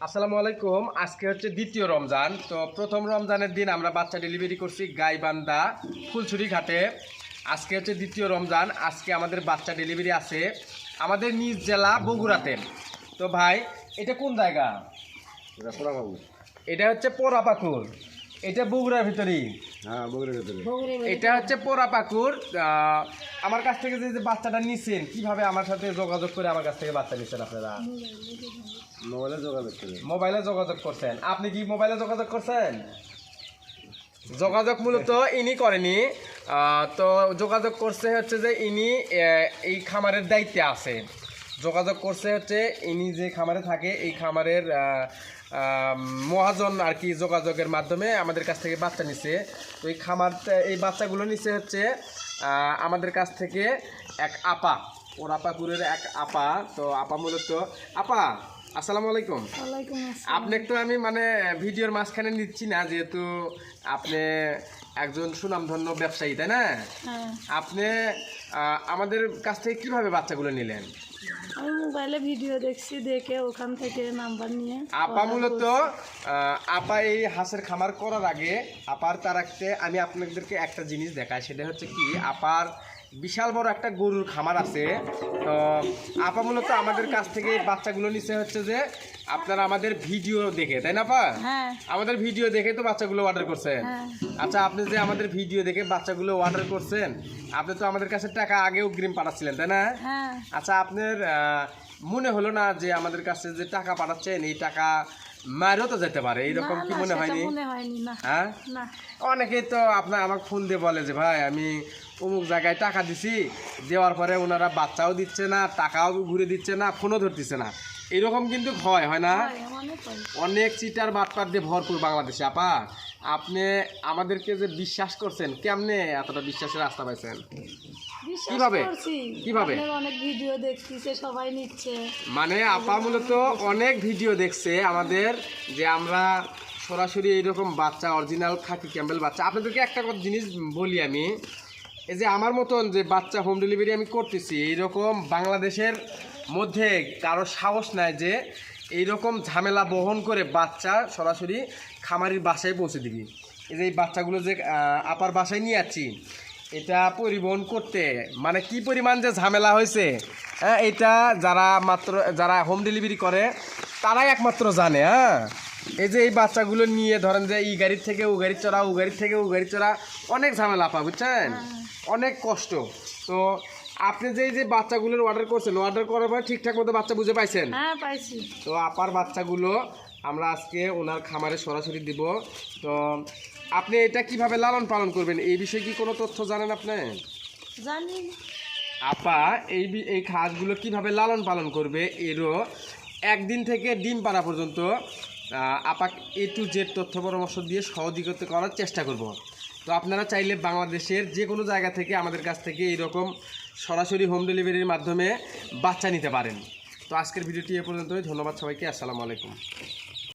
আসসালামু আলাইকুম। আজকে হচ্ছে দ্বিতীয় রমজান। তো প্রথম রমজানের দিন আমরা বাচ্চা ডেলিভারি করছি গাইবান্ধা ফুলছড়ি ঘাটে। আজকে হচ্ছে দ্বিতীয় রমজান। আজকে আমাদের বাচ্চা ডেলিভারি আছে আমাদের নিজ জেলা বগুড়াতে। তো ভাই এটা কোন জায়গা? এটা হচ্ছে পোড়াপাকুর। এটা বগুড়ার ভিতরেই। হ্যাঁ, বগুড়ার ভিতরে। এটা হচ্ছে পোড়াপাকুর। আমার কাছ থেকে যে বাচ্চাটা নিছেন, কিভাবে আমার সাথে যোগাযোগ করে আমার কাছ থেকে বাচ্চা নিছেন আপনারা? মোবাইলে যোগাযোগ করে। মোবাইলে যোগাযোগ করছেন। আপনি কি মোবাইলে যোগাযোগ করছেন? যোগাযোগ মূলত ইনি করেনি। তো যোগাযোগ করছে হচ্ছে যে ইনি এই খামারের দায়িত্বে আছে। যোগাযোগ করছে হচ্ছে ইনি যে খামারে থাকে এই খামারের মহাজন আর কি, যোগাযোগের মাধ্যমে আমাদের কাছ থেকে বাচ্চা নিছে। তো এই খামারটা এই বাচ্চাগুলো নিছে হচ্ছে আমাদের কাছ থেকে এক আপা, ওরাপাকুরের এক আপা। তো আপা মূলত আপা আসসালামু আলাইকুম। আপনি একটু আমি মানে ভিডিওর মাঝখানে নিচ্ছি না, যেহেতু আপনি একজন সুনামধন্য ব্যবসায়ী, তাই না? আপনি আমাদের কাছ থেকে কিভাবে বাচ্চাগুলো নিলেন? আমি মোবাইলে ভিডিও দেখছি, দেখে ওখান থেকে নাম্বার নিয়ে আপা মূলত আপা এই হাঁসের খামার করার আগে আপার তারাকতে আমি আপনাদেরকে একটা জিনিস দেখাই, সেটা হচ্ছে কি আপার বিশাল বড় একটা গরুর খামার আছে। তো আপা মূলত আমাদের কাছ থেকে বাচ্চাগুলো নিচ্ছে হচ্ছে যে আপনারা আমাদের ভিডিও দেখে, তাই না আপা? আমাদের ভিডিও দেখে তো বাচ্চাগুলো অর্ডার করছেন। আচ্ছা, আপনি যে আমাদের ভিডিও দেখে বাচ্চাগুলো অর্ডার করছেন, আপনি তো আমাদের কাছে টাকা আগে অগ্রিম পাঠাচ্ছিলেন, তাই না? আচ্ছা, আপনার মনে হলো না যে আমাদের কাছে যে টাকা পাঠাচ্ছেন এই টাকা মারও তো যেতে পারে, এইরকম কি মনে হয়নি? হ্যাঁ, অনেকেই তো আপনার আমাকে ফোন দিয়ে বলে যে ভাই আমি অমুক জায়গায় টাকা দিছি, দেওয়ার পরে ওনারা বাচ্চাও দিচ্ছে না, টাকাও ঘুরে দিচ্ছে না, ফোনও ধরতেছে না। এরকম কিন্তু হয় না? অনেক চিটার বাটপার দিয়ে ভরপুর বাংলাদেশে। আপা আপনি আমাদেরকে যে বিশ্বাস করছেন, কেমনে এতটা বিশ্বাসের রাস্তা পাইছেন? কিভাবে? অনেক ভিডিও দেখতেছে, সবাই নিচ্ছে। মানে আপা মূলত অনেক ভিডিও দেখছে আমাদের, যে আমরা সরাসরি এইরকম বাচ্চা অরিজিনাল খাকি ক্যাম্বেল বাচ্চা। আপনাদেরকে একটা কথা জিনিস বলি আমি, এই যে আমার মতন যে বাচ্চা হোম ডেলিভারি আমি করতেছি, এইরকম বাংলাদেশের মধ্যে কারো সাহস নাই যে এইরকম ঝামেলা বহন করে বাচ্চা সরাসরি খামারির বাসায় পৌঁছে দিবি। এই যে এই বাচ্চাগুলো যে আপার বাসায় নিয়ে যাচ্ছি, এটা পরিবহন করতে মানে কি পরিমাণ যে ঝামেলা হয়েছে, হ্যাঁ, এটা যারা হোম ডেলিভারি করে তারাই একমাত্র জানে। হ্যাঁ, এই যে এই বাচ্চাগুলো নিয়ে ধরেন যে এই গাড়ির থেকে ও গাড়ি চড়া, ও গাড়ির থেকে ও গাড়ি চড়া, অনেক ঝামেলা পা, বুঝছেন? অনেক কষ্ট। তো আপনি যে বাচ্চাগুলোর অর্ডার করছেন, অর্ডার করার পরে ঠিকঠাক মতো বাচ্চা বুঝে পাইছেন? হ্যাঁ, পাইছি। তো আপার বাচ্চাগুলো আমরা আজকে ওনার খামারে সরাসরি দিব। তো আপনি এটা কিভাবে লালন পালন করবেন এই বিষয়ে কি কোনো তথ্য জানেন আপনি? জানি। আপা এই খাসগুলো কিভাবে লালন পালন করবে এরও একদিন থেকে ডিম পাড়া পর্যন্ত আপা A to Z তথ্য পরামর্শ দিয়ে সহযোগিতা করার চেষ্টা করব। তো আপনারা চাইলে বাংলাদেশের যে কোনো জায়গা থেকে আমাদের কাছ থেকে এইরকম সরাসরি হোম ডেলিভারির মাধ্যমে বাচ্চা নিতে পারেন। তো আজকের ভিডিওটি এ পর্যন্তই। ধন্যবাদ সবাইকে। আসসালামু আলাইকুম।